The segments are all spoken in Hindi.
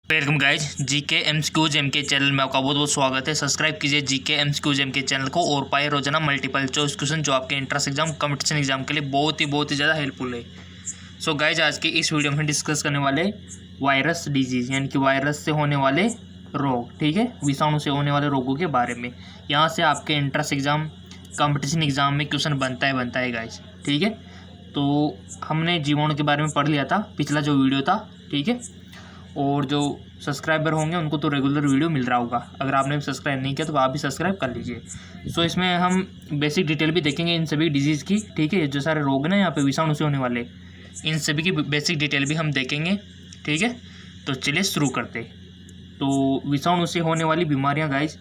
Welcome guys GK MCQs MK channel में आपका बहुत बहुत स्वागत है। सब्सक्राइब कीजिए जीके एमसीक्यूज एमके चैनल को और पाए रोजाना मल्टीपल चॉइस क्वेश्चन जो आपके इंट्रेंस एग्जाम कंपटीशन एग्जाम के लिए बहुत ही ज़्यादा हेल्पफुल है। सो गाइज आज के इस वीडियो में डिस्कस करने वाले वायरस डिजीज़ यानी कि वायरस से होने वाले रोग, ठीक है, विषाणु से होने वाले रोगों के बारे में। यहाँ से आपके इंट्रेंस एग्जाम कंपटीशन एग्जाम में क्वेश्चन बनता है गाइज, ठीक है। तो हमने जीवाणु के बारे में पढ़ लिया था पिछला जो वीडियो था, ठीक है। और जो सब्सक्राइबर होंगे उनको तो रेगुलर वीडियो मिल रहा होगा। अगर आपने भी सब्सक्राइब नहीं किया तो आप भी सब्सक्राइब कर लीजिए। सो इसमें हम बेसिक डिटेल भी देखेंगे इन सभी डिजीज़ की, ठीक है। जो सारे रोग ना यहाँ पे विषाणु से होने वाले, इन सभी की बेसिक डिटेल भी हम देखेंगे, ठीक है। तो चलिए शुरू करते। तो विषाणु से होने वाली बीमारियाँ गाइज,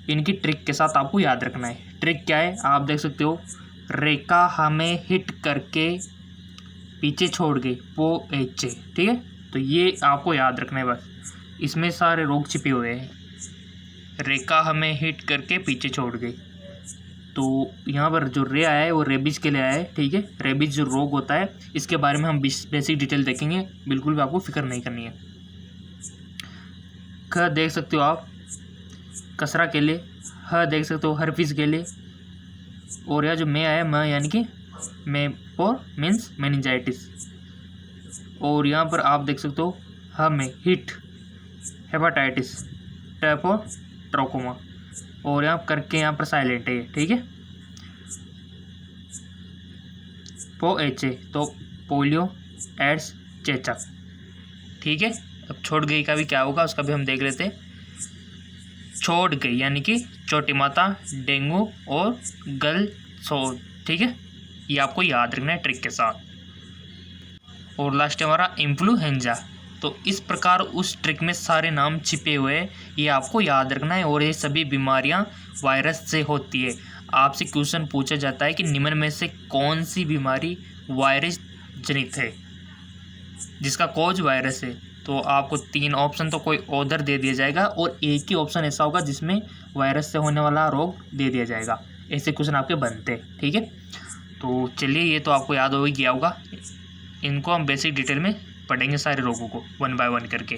इनकी ट्रिक के साथ आपको याद रखना है। ट्रिक क्या है आप देख सकते हो, रेखा हमें हिट करके पीछे छोड़ गई वो एच, ठीक है। तो ये आपको याद रखना है बस, इसमें सारे रोग छिपे हुए हैं। रेखा हमें हिट करके पीछे छोड़ गई, तो यहाँ पर जो रे आया है वो रेबीज के लिए आया है, ठीक है। रेबीज जो रोग होता है इसके बारे में हम बेसिक डिटेल देखेंगे, बिल्कुल भी आपको फिक्र नहीं करनी है। ख देख सकते हो आप कसरा के लिए, ह देख सकते हो हर्पीज के लिए, और यह जो मे आया म यानी कि मेपोर मीन्स मेनिंजाइटिस। और यहाँ पर आप देख सकते हो हमें हिट हेपाटाइटिस, टैपो ट्रोकोमा, और यहाँ करके यहाँ पर साइलेंट है, ठीक है। पो एच ए तो पोलियो, एड्स, चेचक, ठीक है। अब छोड़ गई का भी क्या होगा उसका भी हम देख लेते हैं। छोड़ गई यानी कि छोटी माता, डेंगू और गल सो, ठीक है। ये आपको याद रखना है ट्रिक के साथ। और लास्ट है हमारा इन्फ्लुएंजा। तो इस प्रकार उस ट्रिक में सारे नाम छिपे हुए हैं, ये आपको याद रखना है। और ये सभी बीमारियां वायरस से होती है। आपसे क्वेश्चन पूछा जाता है कि निम्न में से कौन सी बीमारी वायरस जनित है, जिसका कॉज वायरस है। तो आपको 3 ऑप्शन तो कोई ऑर्डर दे दिया जाएगा और एक ही ऑप्शन ऐसा होगा जिसमें वायरस से होने वाला रोग दे दिया जाएगा। ऐसे क्वेश्चन आपके बनते हैं, ठीक है। तो चलिए ये तो आपको याद होगी क्या होगा, इनको हम बेसिक डिटेल में पढ़ेंगे सारे रोगों को 1 बाय 1 करके,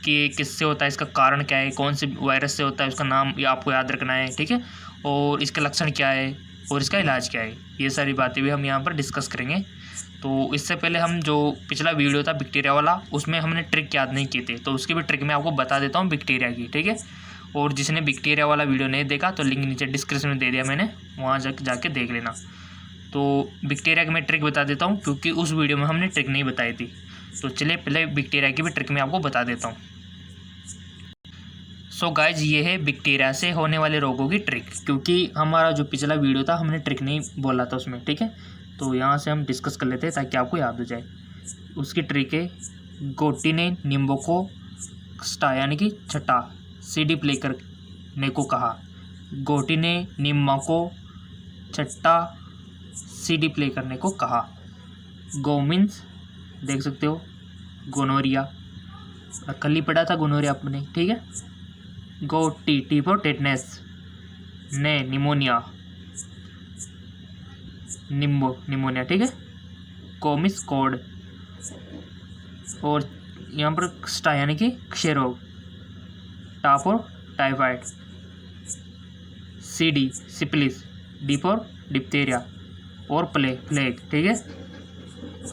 कि किससे होता है, इसका कारण क्या है, कौन से वायरस से होता है, उसका नाम ये आपको याद रखना है, ठीक है। और इसके लक्षण क्या है और इसका इलाज क्या है, ये सारी बातें भी हम यहाँ पर डिस्कस करेंगे। तो इससे पहले हम जो पिछला वीडियो था बैक्टीरिया वाला, उसमें हमने ट्रिक याद नहीं की थी, तो उसकी भी ट्रिक मैं आपको बता देता हूँ बैक्टीरिया की, ठीक है। और जिसने बैक्टीरिया वाला वीडियो नहीं देखा तो लिंक नीचे डिस्क्रिप्शन में दे दिया मैंने, वहाँ जाके देख लेना। तो बैक्टीरिया की मैं ट्रिक बता देता हूँ क्योंकि उस वीडियो में हमने ट्रिक नहीं बताई थी। तो चलिए पहले बैक्टीरिया की भी ट्रिक मैं आपको बता देता हूँ। सो गाइज ये है बैक्टीरिया से होने वाले रोगों की ट्रिक, क्योंकि हमारा जो पिछला वीडियो था हमने ट्रिक नहीं बोला था उसमें, ठीक है। तो यहाँ से हम डिस्कस कर लेते हैं ताकि आपको याद हो जाए। उसकी ट्रिक है, गोटी ने नींबू को स्टा यानी कि छटा सीडी प्ले करने को कहा। गोटी ने नींबू को छट्टा सीडी प्ले करने को कहा। गो मीन्स देख सकते हो गोनोरिया, कल ही पढ़ा था गोनोरिया आपने, ठीक है। गो टी फॉर टेटनेस, ने निमोनिया, निमोनिया, ठीक है। को मीन्स कोड, और यहाँ पर स्टा यानी कि क्षय रोग, T for typhoid, C D syphilis, D for diphtheria, और प्लेग, ठीक है।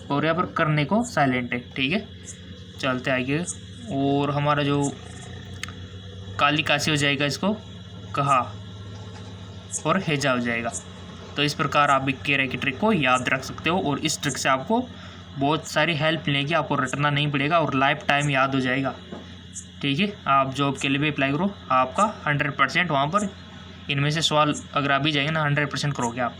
और यहाँ पर करने को साइलेंट है, ठीक है। चलते आगे। और हमारा जो काली काशी हो जाएगा इसको कहा, और हेजा हो जाएगा। तो इस प्रकार आप बैक्टीरिया की ट्रिक को याद रख सकते हो, और इस ट्रिक से आपको बहुत सारी हेल्प मिलेगी, आपको रटना नहीं पड़ेगा और लाइफ टाइम याद हो जाएगा, ठीक है। आप जॉब के लिए भी अप्लाई करो, आपका 100% वहाँ पर इनमें से सवाल अगर आ भी जाएंगे ना 100% करोगे आप।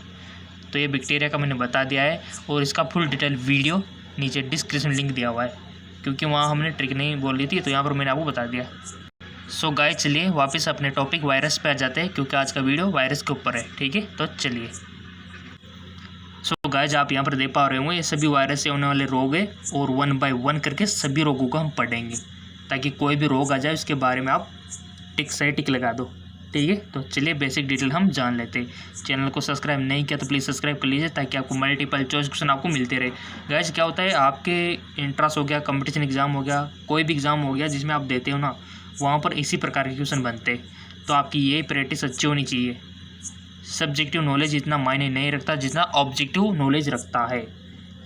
तो ये बैक्टीरिया का मैंने बता दिया है, और इसका फुल डिटेल वीडियो नीचे डिस्क्रिप्शन लिंक दिया हुआ है, क्योंकि वहाँ हमने ट्रिक नहीं बोल रही थी तो यहाँ पर मैंने आपको बता दिया। सो गाइस चलिए वापस अपने टॉपिक वायरस पे आ जाते हैं, क्योंकि आज का वीडियो वायरस के ऊपर है, ठीक है। तो चलिए। सो गाइस आप यहाँ पर देख पा रहे होंगे ये सभी वायरस से होने वाले रोग है, और 1 बाय 1 करके सभी रोगों को हम पढ़ेंगे, ताकि कोई भी रोग आ जाए उसके बारे में आप टिक से टिक लगा दो, ठीक है। तो चलिए बेसिक डिटेल हम जान लेते हैं। चैनल को सब्सक्राइब नहीं किया तो प्लीज़ सब्सक्राइब कर लीजिए ताकि आपको मल्टीपल चॉइस क्वेश्चन आपको मिलते रहे। गाइस क्या होता है, आपके इंट्रांस हो गया, कंपटीशन एग्जाम हो गया, कोई भी एग्ज़ाम हो गया जिसमें आप देते हो ना, वहाँ पर इसी प्रकार के क्वेश्चन बनते हैं। तो आपकी ये प्रैक्टिस अच्छी होनी चाहिए। सब्जेक्टिव नॉलेज इतना मायने नहीं रखता जितना ऑब्जेक्टिव नॉलेज रखता है।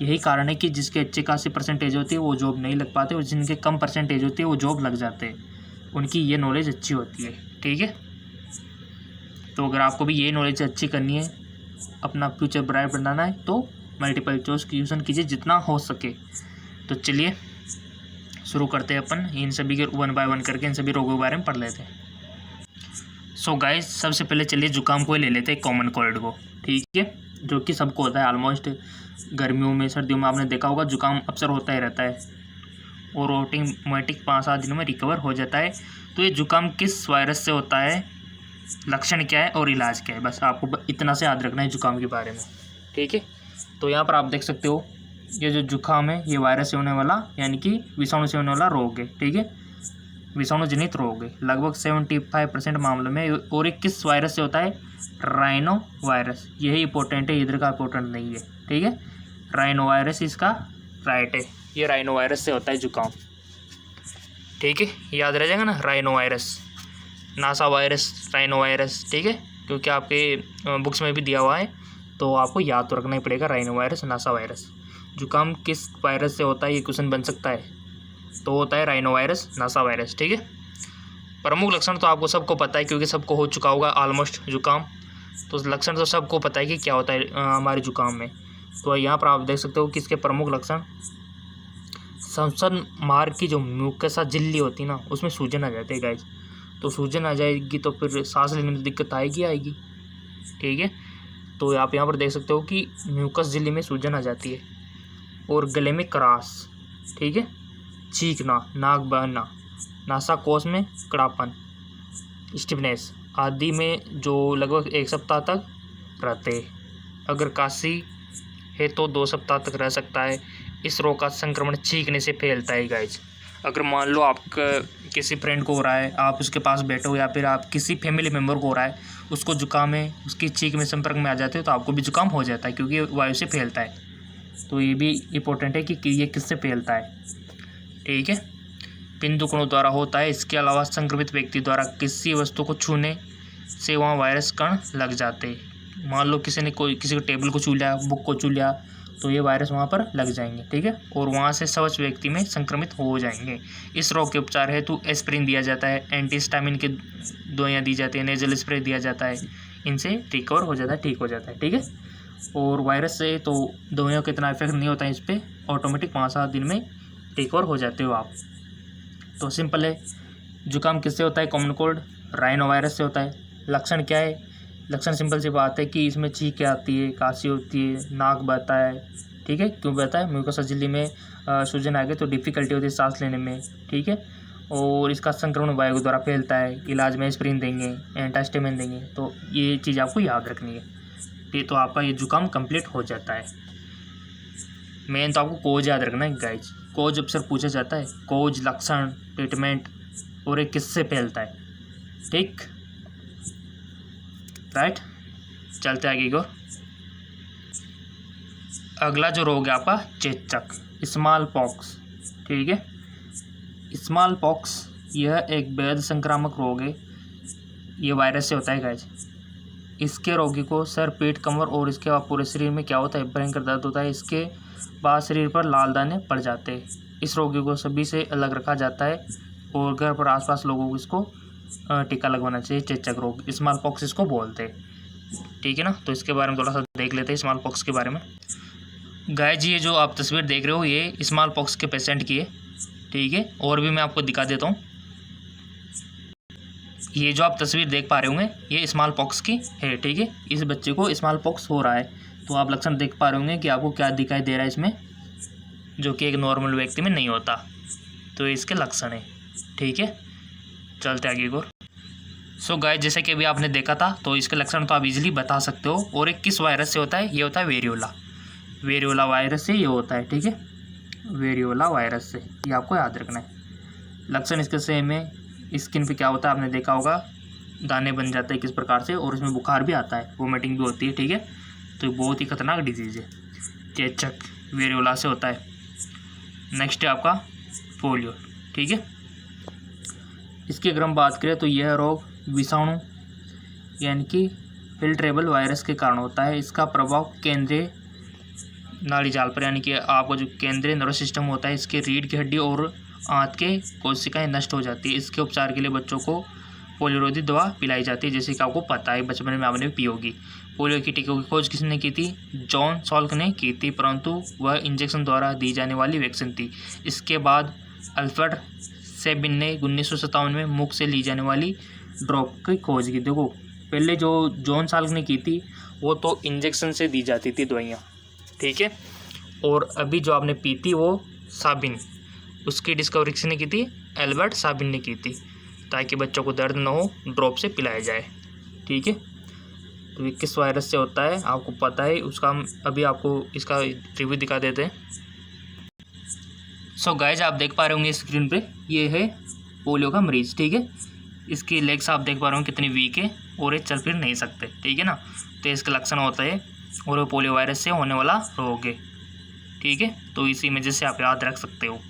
यही कारण है कि जिसके अच्छे खासी परसेंटेज होती है वो जॉब नहीं लग पाते, और जिनके कम परसेंटेज होती है वो जॉब लग जाते हैं। उनकी ये नॉलेज अच्छी होती है, ठीक है। तो अगर आपको भी ये नॉलेज अच्छी करनी है, अपना फ्यूचर ब्राइट बनाना है, तो मल्टीपल चॉइस क्वेश्चन कीजिए जितना हो सके। तो चलिए शुरू करते हैं अपन इन सभी के 1 बाय 1 करके इन सभी रोगों के बारे में पढ़ लेते हैं। सो गाइस सबसे पहले चलिए जुकाम को ले लेते हैं, कॉमन कोल्ड को, ठीक है, जो कि सबको होता है ऑलमोस्ट। गर्मियों में सर्दियों में आपने देखा होगा जुकाम अक्सर होता ही रहता है और ऑटोमेटिक 5-7 दिनों में रिकवर हो जाता है। तो ये जुकाम किस वायरस से होता है, लक्षण क्या है और इलाज क्या है, बस आपको इतना से याद रखना है जुकाम के बारे में, ठीक है। तो यहाँ पर आप देख सकते हो ये जो जुकाम है ये वायरस से होने वाला यानी कि विषाणु से होने वाला रोग है, ठीक है, विषाणु जनित रोग है लगभग 75% मामलों में। और एक किस वायरस से होता है, राइनो वायरस, यही इंपॉर्टेंट है, इधर का इंपॉर्टेंट नहीं है, ठीक है। राइनो वायरस इसका राइट है, ये राइनो वायरस से होता है जुकाम, ठीक है, याद रह जाएगा ना, rhino virus, NASA virus, rhino virus, ठीक है, क्योंकि आपके बुक्स में भी दिया हुआ है तो आपको याद तो रखना ही पड़ेगा, राइनो वायरस, नासा वायरस। जुकाम किस वायरस से होता है ये क्वेश्चन बन सकता है, तो होता है राइनो वायरस, नासा वायरस, ठीक है। प्रमुख लक्षण तो आपको सबको पता है क्योंकि सबको हो चुका होगा ऑलमोस्ट जुकाम, तो लक्षण तो सबको पता है कि क्या होता है हमारे जुकाम में। तो यहाँ पर आप देख सकते हो कि इसके प्रमुख लक्षण, संसन मार्ग की जो म्यूकसा झिल्ली होती है ना उसमें सूजन आ जाती है गाइस। तो सूजन आ जाएगी तो फिर सांस लेने में दिक्कत आएगी, ठीक है। तो आप यहाँ पर देख सकते हो कि म्यूकस झिल्ली में सूजन आ जाती है और गले में करास, ठीक है, चीखना, नाक बहना, नासाकोश में कड़ापन, स्टिफनेस आदि में जो लगभग 1 सप्ताह तक रहते हैं। अगर काशी है तो 2 सप्ताह तक रह सकता है। इस रोग का संक्रमण छींकने से फैलता है गाइज। अगर मान लो आपका किसी फ्रेंड को हो रहा है, आप उसके पास बैठे हो, या फिर आप किसी फैमिली मेम्बर को हो रहा है, उसको जुकाम है, उसकी चीख में संपर्क में आ जाते हो तो आपको भी जुकाम हो जाता है क्योंकि वायु से फैलता है। तो ये भी इम्पोर्टेंट है कि ये किससे फैलता है, ठीक है, बिंदुकणों द्वारा होता है। इसके अलावा संक्रमित व्यक्ति द्वारा किसी वस्तु को छूने से वहाँ वायरस कण लग जाते हैं। मान लो किसी को टेबल को छू लिया, बुक को छू लिया, तो ये वायरस वहाँ पर लग जाएंगे, ठीक है, और वहाँ से स्वच्छ व्यक्ति में संक्रमित हो जाएंगे। इस रोग के उपचार हेतु एस्प्रिन दिया जाता है, एंटीहिस्टामिन की दवाइयाँ दी जाती है, नेजल स्प्रे दिया जाता है, इनसे रिकवर हो जाता है, ठीक हो जाता है, ठीक है। और वायरस से तो दवाइयों का इतना इफेक्ट नहीं होता है इस पर, ऑटोमेटिक 5-7 दिन में रिकवर हो जाते हो आप। तो सिंपल है, जुकाम किससे होता है, कॉमन कोल्ड, राइनो वायरस से होता है। लक्षण क्या है, लक्षण सिंपल सी बात है कि इसमें छींकें आती है, काशी होती है, नाक बहता है, ठीक है, क्यों बहता है, म्यूकोसा झिल्ली में सूजन आ गई तो डिफ़िकल्टी होती है सांस लेने में, ठीक है। और इसका संक्रमण वायु द्वारा फैलता है। इलाज में एस्प्रिन देंगे, एंटास्टामिन देंगे, तो ये चीज़ आपको याद रखनी है, ठीक। तो आपका ये जुकाम कंप्लीट हो जाता है। मेन तो आपको कोज याद रखना है गाइज, कोज अक्सर पूछा जाता है, कोज, लक्षण, ट्रीटमेंट और एक किससे फैलता है, ठीक, राइट। चलते आगे को। अगला जो रोग है आपका चेचक, स्मॉल पॉक्स, ठीक है। स्मॉल पॉक्स यह एक बेहद संक्रामक रोग है, ये वायरस से होता है गाइज। इसके रोगी को सर, पेट, कमर और इसके बाद पूरे शरीर में क्या होता है, भयंकर दर्द होता है। इसके बाद शरीर पर लाल दाने पड़ जाते हैं। इस रोगी को सभी से अलग रखा जाता है और घर पर आसपास लोगों को इसको टीका लगवाना चाहिए। चेचक रोग, स्मॉल पॉक्स इसको बोलते हैं, ठीक है ना। तो इसके बारे में थोड़ा सा देख लेते हैं, स्मॉल पॉक्स के बारे में। गाय जी ये जो आप तस्वीर देख रहे हो ये स्मॉल पॉक्स के पेशेंट की है, ठीक है, और भी मैं आपको दिखा देता हूँ। ये जो आप तस्वीर देख पा रहे होंगे ये स्मॉल पॉक्स की है, ठीक है। इस बच्चे को स्मॉल पॉक्स हो रहा है, तो आप लक्षण देख पा रहे होंगे कि आपको क्या दिखाई दे रहा है इसमें, जो कि एक नॉर्मल व्यक्ति में नहीं होता। तो इसके लक्षण है, ठीक है। चलते आगे को। सो गाइस जैसे कि अभी आपने देखा था, तो इसके लक्षण तो आप इजीली बता सकते हो। और एक किस वायरस से होता है, ये होता है वेरियोला, वेरियोला वायरस से ये होता है, ठीक है, वेरियोला वायरस से, ये आपको याद रखना है। लक्षण इसके सेम है। स्किन पे क्या होता है आपने देखा होगा, दाने बन जाते हैं किस प्रकार से, और इसमें बुखार भी आता है, वोमिटिंग भी होती है। ठीक है, तो ये बहुत ही खतरनाक डिजीज़ है। चेचक वेरियोला से होता है। नेक्स्ट है आपका पोलियो। ठीक है, इसकी अगर हम बात करें तो यह रोग विषाणु यानी कि फिल्ट्रेबल वायरस के कारण होता है। इसका प्रभाव केंद्रीय नाड़ी जाल पर यानी कि आपको जो केंद्रीय नर्वस सिस्टम होता है, इसके रीढ़ की हड्डी और आंत के कोशिकाएं नष्ट हो जाती है। इसके उपचार के लिए बच्चों को पोलियोरोधी दवा पिलाई जाती है, जैसे कि आपको पता है, बचपन में आपने पी होगी। पोलियो की टीकों की खोज किसने की थी? जॉन सॉल्क ने की थी, परंतु वह इंजेक्शन द्वारा दी जाने वाली वैक्सीन थी। इसके बाद अल्फ्रेड सेबिन ने 1957 में मुख से ली जाने वाली ड्रॉप की खोज की। देखो, पहले जो जॉन सॉल्क ने की थी वो तो इंजेक्शन से दी जाती थी दवाइयाँ। ठीक है, और अभी जो आपने पी थी वो साबिन, उसकी डिस्कवरी किसने की थी? एल्बर्ट साबिन ने की थी, ताकि बच्चों को दर्द न हो, ड्रॉप से पिलाया जाए। ठीक है, तो ये किस वायरस से होता है आपको पता है, उसका हम अभी आपको इसका रिव्यू दिखा देते हैं। सो गाइज, आप देख पा रहे होंगे स्क्रीन पे, ये है पोलियो का मरीज़। ठीक है, इसकी लेग्स आप देख पा रहे हो कितनी वीक है और ये चल फिर नहीं सकते। ठीक है ना, तो इसके लक्षण होता है और वो पोलियो वायरस से होने वाला रोग है। ठीक है, तो इसी इमेज से आप याद रख सकते हो।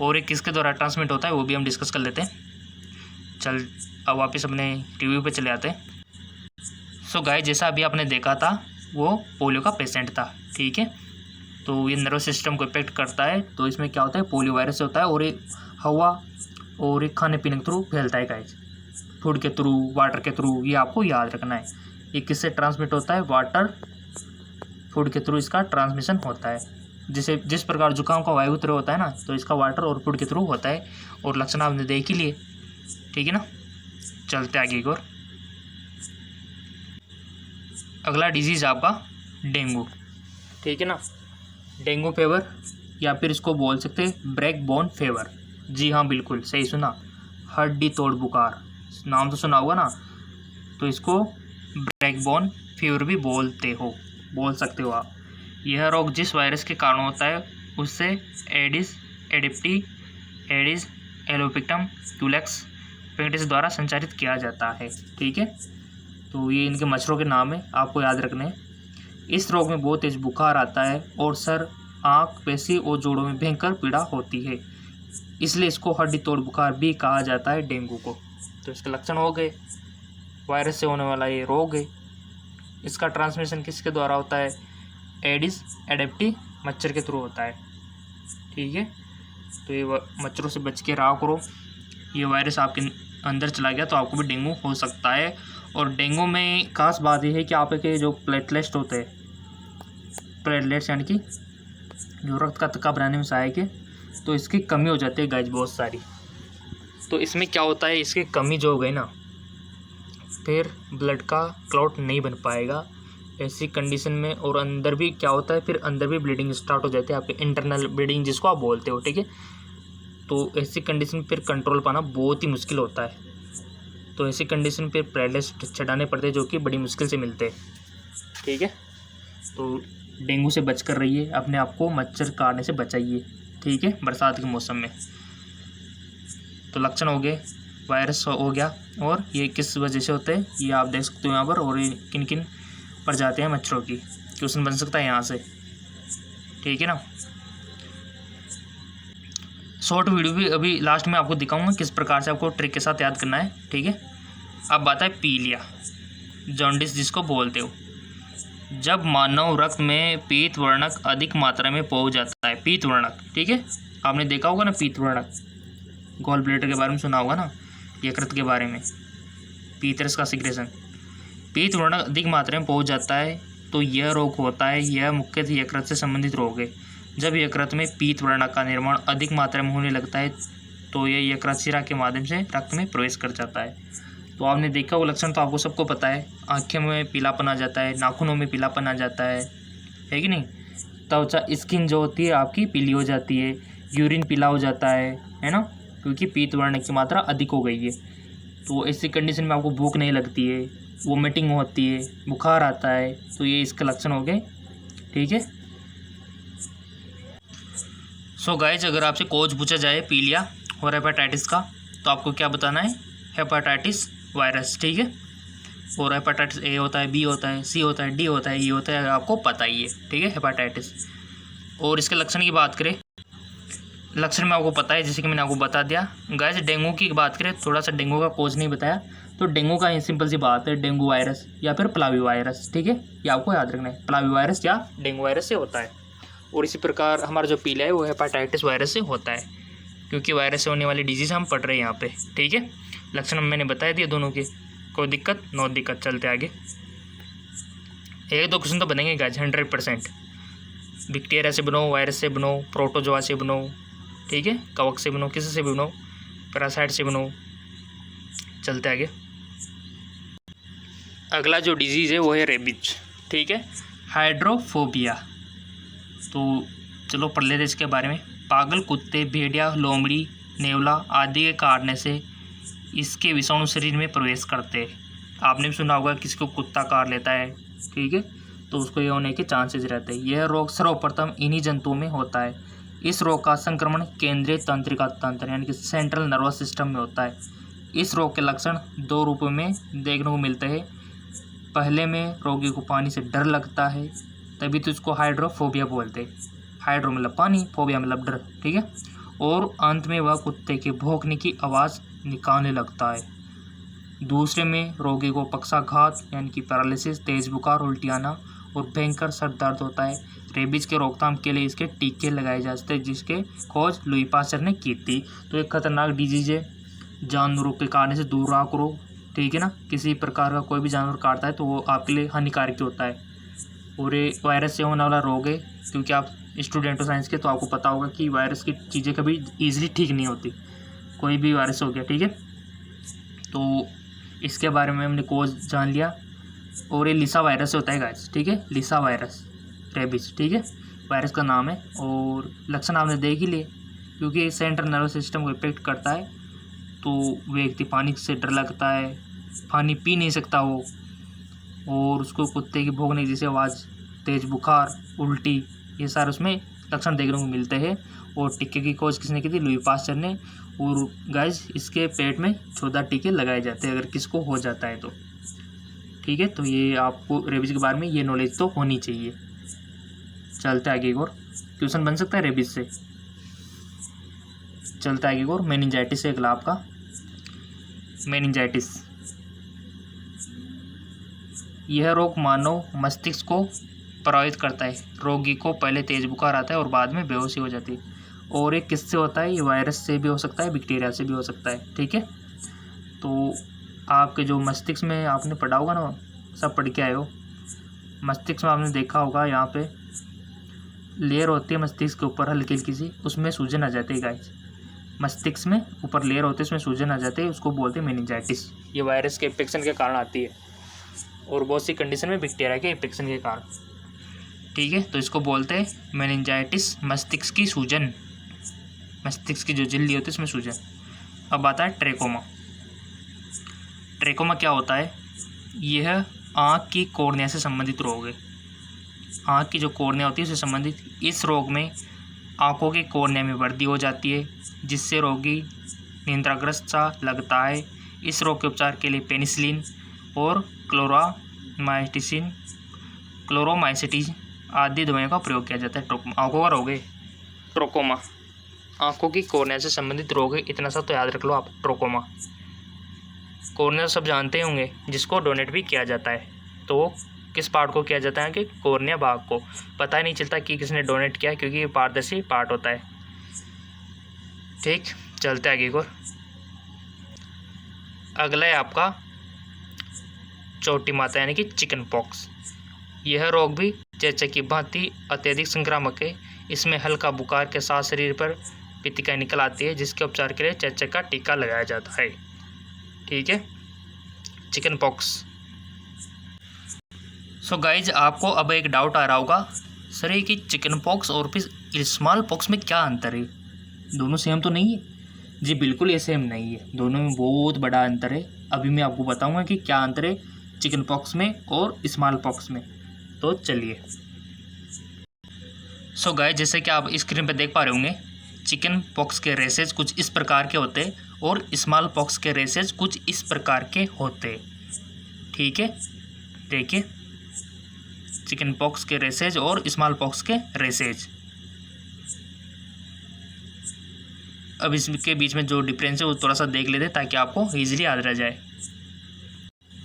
और ये किसके द्वारा ट्रांसमिट होता है वो भी हम डिस्कस कर लेते हैं। चल अब वापस अपने रिव्यू पे चले आते हैं। सो गाइस, जैसा अभी आपने देखा था वो पोलियो का पेशेंट था। ठीक है, तो ये नर्वस सिस्टम को इफेक्ट करता है। तो इसमें क्या होता है, पोलियो वायरस से होता है और ये हवा और ये खाने पीने के थ्रू फैलता है गाइस, फूड के थ्रू, वाटर के थ्रू, ये आपको याद रखना है। ये किससे ट्रांसमिट होता है? वाटर, फूड के थ्रू इसका ट्रांसमिशन होता है। जिस प्रकार जुकाम का वायु थ्रू होता है ना, तो इसका वाटर और फूड के थ्रू होता है। और लक्षण आपने देख ही लिए। ठीक है ना, चलते आगे एक और। अगला डिजीज़ आपका डेंगू। ठीक है ना, डेंगू फीवर या फिर इसको बोल सकते हैं ब्रेक बोन फीवर। जी हाँ, बिल्कुल सही सुना, हड्डी तोड़ बुखार, नाम तो सुना होगा ना। तो इसको ब्रेक बोन फीवर भी बोल सकते हो आप। यह रोग जिस वायरस के कारण होता है उससे एडिस एडिप्टी, एडिस एलोपिक्टम क्यूलेक्स पेंटिस द्वारा संचारित किया जाता है। ठीक है, तो ये इनके मच्छरों के नाम है, आपको याद रखने हैं। इस रोग में बहुत तेज बुखार आता है और सर, आँख, पेशी और जोड़ों में भयंकर पीड़ा होती है, इसलिए इसको हड्डी तोड़ बुखार भी कहा जाता है डेंगू को। तो इसके लक्षण हो गए, वायरस से होने वाला ये रोग है। इसका ट्रांसमिशन किसके द्वारा होता है? एडिस एडेप्टी मच्छर के थ्रू होता है। ठीक है, तो ये मच्छरों से बच के रहा करो। ये वायरस आपके अंदर चला गया तो आपको भी डेंगू हो सकता है। और डेंगू में खास बात यह है कि आपके जो प्लेटलेट्स होते हैं, प्लेटलेट्स यानी कि जो रक्त का थक्का बनाने में सहायक है, तो इसकी कमी हो जाती है गाइस बहुत सारी। तो इसमें क्या होता है, इसकी कमी जो हो गई ना, फिर ब्लड का क्लॉट नहीं बन पाएगा ऐसी कंडीशन में। और अंदर भी क्या होता है, फिर अंदर भी ब्लीडिंग स्टार्ट हो जाती है, आपके इंटरनल ब्लीडिंग जिसको आप बोलते हो। ठीक है, तो ऐसी कंडीशन में फिर कंट्रोल पाना बहुत ही मुश्किल होता है। तो ऐसी कंडीशन पे प्लेटलेट्स चढ़ाने पड़ते हैं, जो कि बड़ी मुश्किल से मिलते हैं। ठीक है, तो डेंगू से बच कर रहिए, अपने आप को मच्छर काटने से बचाइए। ठीक है, बरसात के मौसम में। तो लक्षण हो गए, वायरस हो गया, और ये किस वजह से होते हैं ये आप देख सकते हो यहाँ पर। और ये किन किन प्रजातियाँ हैं मच्छरों की, क्वेश्चन बन सकता है यहाँ से। ठीक है ना, शॉर्ट वीडियो भी अभी लास्ट में आपको दिखाऊंगा किस प्रकार से आपको ट्रिक के साथ याद करना है। ठीक है, अब बात है पीलिया, जॉन्डिस जिसको बोलते हो। जब मानव रक्त में पीत वर्णक अधिक मात्रा में पहुंच जाता है, पीत वर्णक। ठीक है, आपने देखा होगा ना पीत वर्णक, गॉल ब्लैडर के बारे में सुना होगा ना, यकृत के बारे में, पीतरस का सिक्रेशन। पीत वर्णक अधिक मात्रा में पहुंच जाता है तो यह रोग होता है। यह मुख्यतः यकृत से संबंधित रोग है। जब यकृत में पीत वर्णक का निर्माण अधिक मात्रा में होने लगता है तो यह यकृत शिरा के माध्यम से रक्त में प्रवेश कर जाता है। तो आपने देखा वो लक्षण तो आपको सबको पता है, आँखें में पीलापन आ जाता है, नाखूनों में पीलापन आ जाता है कि नहीं। त्वचा स्किन जो होती है आपकी पीली हो जाती है, यूरिन पीला हो जाता है ना, क्योंकि पीत वर्णक की मात्रा अधिक हो गई है। तो ऐसी कंडीशन में आपको भूख नहीं लगती है, वोमिटिंग होती है, बुखार आता है, तो ये इसके लक्षण हो गए। ठीक है, सो गाइज, अगर आपसे कोज पूछा जाए पीलिया और हेपेटाइटिस का, तो आपको क्या बताना है? हेपेटाइटिस वायरस, ठीक है। और हेपाटाइटिस ए होता है, बी होता है, सी होता है, डी होता है, ई होता है, आपको पता ही है, ठीक है, हेपाटाइटिस। और इसके लक्षण की बात करें, लक्षण में आपको पता है, जैसे कि मैंने आपको बता दिया। गाइस डेंगू की बात करें, थोड़ा सा डेंगू का कोज नहीं बताया, तो डेंगू का सिंपल सी बात है, डेंगू वायरस या फिर प्लावी वायरस, ठीक है, ये आपको याद रखना है, प्लावी वायरस या डेंगू वायरस से होता है। और इसी प्रकार हमारा जो पीला है वो हेपाटाइटिस वायरस से होता है, क्योंकि वायरस से होने वाली डिजीज़ हम पढ़ रहे हैं यहाँ पे, ठीक है। लक्षण मैंने बताया दिए दोनों के, कोई दिक्कत नो दिक्कत। चलते आगे, एक दो क्वेश्चन तो बनेंगे गाइस 100%। बैक्टीरिया से बनो, वायरस से बनो, प्रोटोजोआ से बनो, ठीक है, कवक से बनो, किसी से भी बनो, पैरासाइट से बनो। चलते आगे, अगला जो डिजीज़ है वो है रेबीज, ठीक है, हाइड्रोफोबिया। तो चलो पढ़ लेते इसके बारे में। पागल कुत्ते, भेड़िया, लोमड़ी, नेवला आदि के काटने से इसके विषाणु शरीर में प्रवेश करते हैं। आपने भी सुना होगा किसी को कुत्ता काट लेता है, ठीक है, तो उसको ये होने के चांसेस रहते हैं। यह रोग सर्वप्रथम इन्हीं जंतुओं में होता है। इस रोग का संक्रमण केंद्रीय तंत्रिका तंत्र यानी कि सेंट्रल नर्वस सिस्टम में होता है। इस रोग के लक्षण दो रूपों में देखने को मिलते हैं। पहले में रोगी को पानी से डर लगता है, तभी तो इसको हाइड्रोफोबिया बोलते हैं। हाइड्रो मतलब पानी, फोबिया मतलब डर, ठीक है। और अंत में वह कुत्ते के भौंकने की आवाज़ निकालने लगता है। दूसरे में रोगी को पक्षाघात यानी कि पैरालिसिस, तेज बुखार, उल्टी आना और भयंकर सर दर्द होता है। रेबीज के रोकथाम के लिए इसके टीके लगाए जाते हैं, जिसके खोज लुई पास्चर ने की थी। तो एक खतरनाक डिजीज है, जानवरों के काटने से दूर रहा करो, ठीक है ना। किसी प्रकार का कोई भी जानवर काटता है तो वो आपके लिए हानिकारक होता है। और ये वायरस से होने वाला रोग है, क्योंकि आप स्टूडेंट हो साइंस के, तो आपको पता होगा कि वायरस की चीज़ें कभी ईजिली ठीक नहीं होती। कोई भी वायरस हो गया, ठीक है। तो इसके बारे में हमने कोज जान लिया। और ये लिसा वायरस होता है गाइस, ठीक है, लिसा वायरस, रेबीज, ठीक है, वायरस का नाम है। और लक्षण आपने देख ही लिए, क्योंकि सेंट्रल नर्वस सिस्टम को इफेक्ट करता है। तो व्यक्ति पानी से डर लगता है, पानी पी नहीं सकता वो, और उसको कुत्ते की भौंकने जैसी आवाज़, तेज बुखार, उल्टी, ये सारे उसमें लक्षण देखने को मिलते हैं। और टीके की खोज किसने की थी? लुई पास्चर ने। और गाइस इसके पेट में 14 टीके लगाए जाते हैं अगर किसको हो जाता है तो, ठीक है। तो ये आपको रेबीज के बारे में ये नॉलेज तो होनी चाहिए। चलते आगे, एक और क्वेश्चन बन सकता है रेबीज से। चलते आगे, और मेनिंजाइटिस है अगला आपका, मेनिंजाइटिस। यह रोग मानव मस्तिष्क को प्रभावित करता है। रोगी को पहले तेज बुखार आता है और बाद में बेहोशी हो जाती है। और एक किससे होता है? ये वायरस से भी हो सकता है, बैक्टीरिया से भी हो सकता है, ठीक है। तो आपके जो मस्तिष्क में आपने पढ़ा होगा ना, सब पढ़ के आए हो, मस्तिष्क में आपने देखा होगा यहाँ पे लेयर होती है मस्तिष्क के ऊपर हल्की हल्की सी, उसमें सूजन आ जाती है गाइस। मस्तिष्क में ऊपर लेयर होती है, उसमें सूजन आ जाती है, उसको बोलते हैं मेनिंजाइटिस। ये वायरस के इन्फेक्शन के कारण आती है, और बहुत सी कंडीशन में बैक्टीरिया के इन्फेक्शन के कारण, ठीक है। तो इसको बोलते हैं मेनिंजाइटिस, मस्तिष्क की सूजन, मस्तिष्क की जो झिल्ली होती है उसमें सूजन। अब आता है ट्रेकोमा। ट्रेकोमा क्या होता है? यह आँख की कॉर्निया से संबंधित रोग है। आँख की जो कॉर्निया होती है उससे संबंधित इस रोग में आँखों के कॉर्निया में वृद्धि हो जाती है, जिससे रोगी निद्राग्रस्त सा लगता है। इस रोग के उपचार के लिए पेनिसिलिन और क्लोरोमाइसिटिन आदि दवाइयों का प्रयोग किया जाता है। आँखों का रोग है ट्रोकोमा, आँखों की कॉर्निया से संबंधित रोग है, इतना सा तो याद रख लो आप, ट्रोकोमा। कॉर्निया सब जानते होंगे, जिसको डोनेट भी किया जाता है। तो किस पार्ट को किया जाता है कि कॉर्निया भाग को, पता ही नहीं चलता कि किसने डोनेट किया, क्योंकि ये पारदर्शी पार्ट होता है, ठीक। चलते आगे को, अगला है आपका चोटी माता यानी कि चिकन पॉक्स। यह रोग भी चेचक की भांति अत्यधिक संक्रामक है। इसमें हल्का बुखार के साथ शरीर पर पित्तिकाएं निकल आती है, जिसके उपचार के लिए चेचक का टीका लगाया जाता है, ठीक है, चिकन पॉक्स। सो गाइज आपको अब एक डाउट आ रहा होगा, सर ये कि चिकन पॉक्स और फिर स्मॉल पॉक्स में क्या अंतर है? दोनों सेम तो नहीं है? जी बिल्कुल ये सेम नहीं है, दोनों में बहुत बड़ा अंतर है। अभी मैं आपको बताऊंगा कि क्या अंतर है चिकन पॉक्स में और स्मॉल पॉक्स में। तो चलिए, सो गाइस जैसे कि आप स्क्रीन पर देख पा रहे होंगे, चिकन पॉक्स के रेसेस कुछ इस प्रकार के होते हैं और स्मॉल पॉक्स के रेसेज कुछ इस प्रकार के होते। ठीक है, देखिए चिकन पॉक्स के रेसेज और स्मॉल पॉक्स के रेसेज। अब इसके बीच में जो डिफरेंस है वो थोड़ा सा देख लेते हैं ताकि आपको ईजिली याद रह जाए।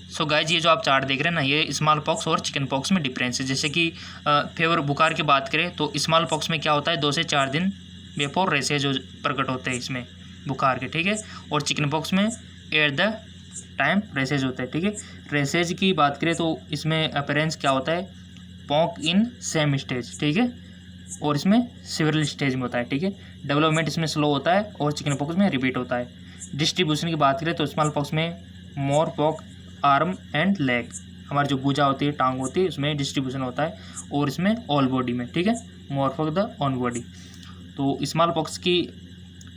सो गाइज, ये जो आप चार्ट देख रहे हैं ना, ये स्मॉल पॉक्स और चिकन पॉक्स में डिफरेंस है। जैसे कि फीवर बुखार की बात करें तो स्मॉल पॉक्स में क्या होता है, 2 से 4 दिन बिफोर रेसेज जो प्रकट होते हैं इसमें बुखार के। ठीक है, और चिकन पॉक्स में एट द टाइम रेसेज होता है। ठीक है, रेसेज की बात करें तो इसमें अपीयरेंस क्या होता है, पॉक इन सेम स्टेज। ठीक है, और इसमें सिविरल स्टेज में होता है। ठीक है, डेवलपमेंट इसमें स्लो होता है और चिकन पॉक्स में रिपीट होता है। डिस्ट्रीब्यूशन की बात करें तो स्मॉल पॉक्स में मोर पॉक आर्म एंड लेग, हमारी जो भुजा होती है, टांग होती है, उसमें डिस्ट्रीब्यूशन होता है, और इसमें ऑल बॉडी में। ठीक है, मोर पॉक द ऑन बॉडी। तो स्मॉल पॉक्स की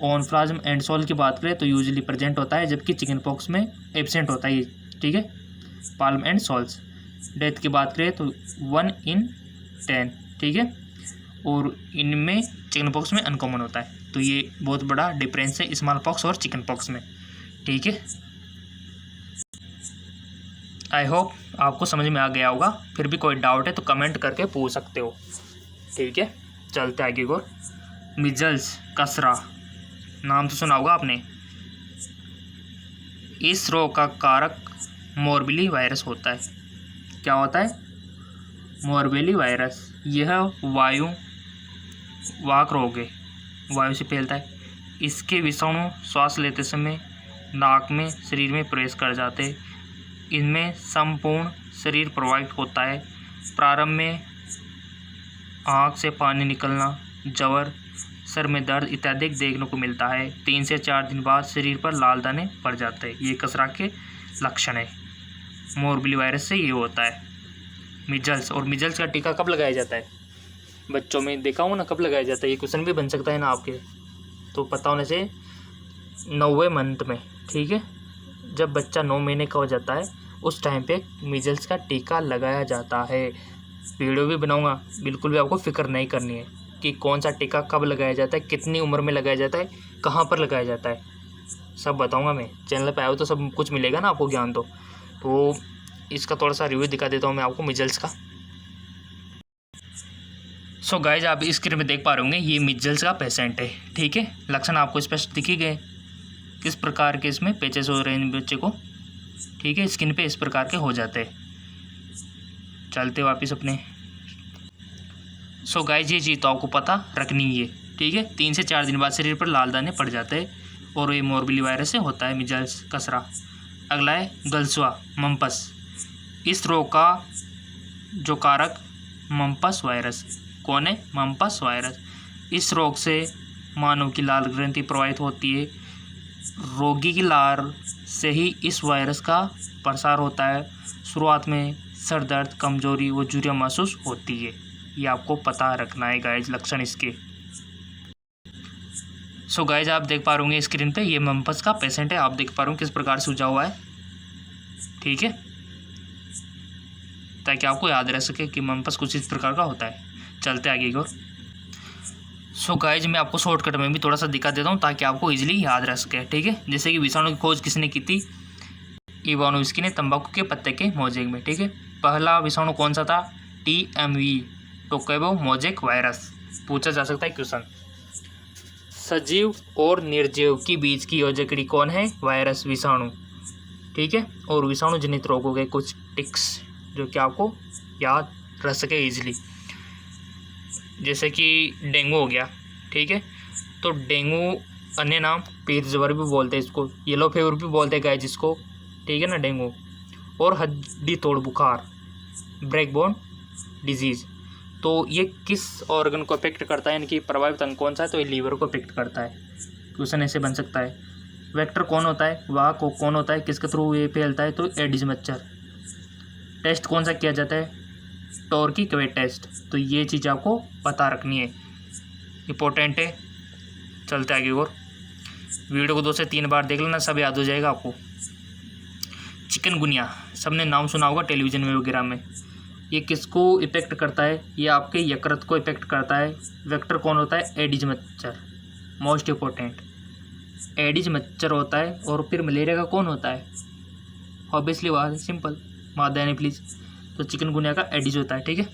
ऑन फ्लाज्म एंड सोल की बात करें तो यूजुअली प्रेजेंट होता है, जबकि चिकन पॉक्स में एब्सेंट होता है। ठीक है, पाल्म एंड सोल्स। डेथ की बात करें तो 1 in 10। ठीक है, और इनमें चिकन पॉक्स में अनकॉमन होता है। तो ये बहुत बड़ा डिफरेंस है स्मॉल पॉक्स और चिकन पॉक्स में। ठीक है, आई होप आपको समझ में आ गया होगा। फिर भी कोई डाउट है तो कमेंट करके पूछ सकते हो। ठीक है, चलते आगे को। मिजल्स कसरा, नाम तो सुना होगा आपने। इस रोग का कारक मोरबेली वायरस होता है। क्या होता है, मोरबेली वायरस। यह वाहक रोग है, वायु से फैलता है। इसके विषाणु श्वास लेते समय नाक में, शरीर में प्रवेश कर जाते हैं। इनमें संपूर्ण शरीर प्रभावित होता है। प्रारंभ में आँख से पानी निकलना, ज्वर, सर में दर्द इत्यादि देखने को मिलता है। 3 से 4 दिन बाद शरीर पर लाल दाने पड़ जाते हैं। ये कसरा के लक्षण है। मोरबेली वायरस से ये होता है। मिजल्स, और मिजल्स का टीका कब लगाया जाता है, बच्चों में देखा हूँ ना, कब लगाया जाता है। ये क्वेश्चन भी बन सकता है ना आपके, तो पता होने से 9वें मंथ में। ठीक है, जब बच्चा 9 महीने का हो जाता है उस टाइम पे मिजल्स का टीका लगाया जाता है। वीडियो भी बनाऊंगा, बिल्कुल भी आपको फिक्र नहीं करनी है कि कौन सा टीका कब लगाया जाता है, कितनी उम्र में लगाया जाता है, कहाँ पर लगाया जाता है, सब बताऊंगा मैं। चैनल पे आए हो तो सब कुछ मिलेगा ना आपको ज्ञान। तो इसका थोड़ा सा रिव्यू दिखा देता हूँ मैं आपको मिजल्स का। सो गाइज, आप स्क्रीन में देख पा रहे होंगे, ये मिजल्स का पेशेंट है। ठीक है, लक्षण आपको स्पष्ट दिख ही गए किस प्रकार के इसमें पैचेस हो रहे हैं बच्चे को। ठीक है, स्किन पे इस प्रकार के हो जाते हैं। चलते वापस अपने। सो गाइज, ये चीज़ तो आपको पता रखनी है। ठीक है, 3 से 4 दिन बाद शरीर पर लाल दाने पड़ जाते हैं और ये मोरबेली वायरस से होता है मिजल्स कसरा। अगला है गलसुआ मम्पस। इस रोग का जो कारक मम्पस वायरस। कौन है, मम्पस वायरस। इस रोग से मानव की लाल ग्रंथि प्रभावित होती है। रोगी की लार से ही इस वायरस का प्रसार होता है। शुरुआत में सर दर्द, कमजोरी व झुर्रियाँ महसूस होती है। ये आपको पता रखना है गाइज, लक्षण इसके। सो गाइज, आप देख पा रहे स्क्रीन पे, ये मम्पस का पेशेंट है। आप देख पा रहे हो किस प्रकार से सूझा हुआ है। ठीक है, ताकि आपको याद रह सके कि मम्पस कुछ इस प्रकार का होता है। चलते आगे को। सो गाइज, मैं आपको शॉर्टकट में भी थोड़ा सा दिखा देता हूँ ताकि आपको इजीली याद रह सके। ठीक है, जैसे कि विषाणु की खोज किसने की थी, इवानोव्स्की ने तंबाकू के पत्ते के मोजेक में। ठीक है, पहला विषाणु कौन सा था, TMV, टोकेबो मोजेक वायरस। पूछा जा सकता है क्वेश्चन। सजीव और निर्जीव की बीच की योजकड़ी कौन है, वायरस, विषाणु। ठीक है, और विषाणु जनित रोगों के कुछ टिक्स जो कि आपको याद रह सके इजीली, जैसे कि डेंगू हो गया। ठीक है, तो डेंगू अन्य नाम पीत ज्वर भी बोलते हैं इसको, येलो फीवर भी बोलते हैं गाइस जिसको। ठीक है ना, डेंगू। और हड्डी तोड़ बुखार, ब्रेकबोन डिजीज़। तो ये किस ऑर्गन को इफेक्ट करता है, यानी कि प्रभावित अंग कौन सा है, तो ये लीवर को इफेक्ट करता है। क्वेश्चन ऐसे बन सकता है। वेक्टर कौन होता है, वाह को कौन होता है, किसके थ्रू ये फैलता है, तो एडिस मच्छर। टेस्ट कौन सा किया जाता है, टॉर्की क्वेट टेस्ट। तो ये चीज़ आपको पता रखनी है, इम्पोर्टेंट है। चलते आगे और वीडियो को 2 से 3 बार देख लेना, सब याद हो जाएगा आपको। चिकनगुनिया, सबने नाम सुना होगा टेलीविज़न में वगैरह में। ये किसको इफेक्ट करता है, ये आपके यकृत को इफेक्ट करता है। वेक्टर कौन होता है, एडिस मच्छर, मोस्ट इम्पोर्टेंट। एडिज मच्छर होता है और फिर मलेरिया का कौन होता है? ऑब्वियसली बात है, सिंपल, मादा यानी प्लीज़। तो चिकनगुनिया का एडिज होता है, ठीक है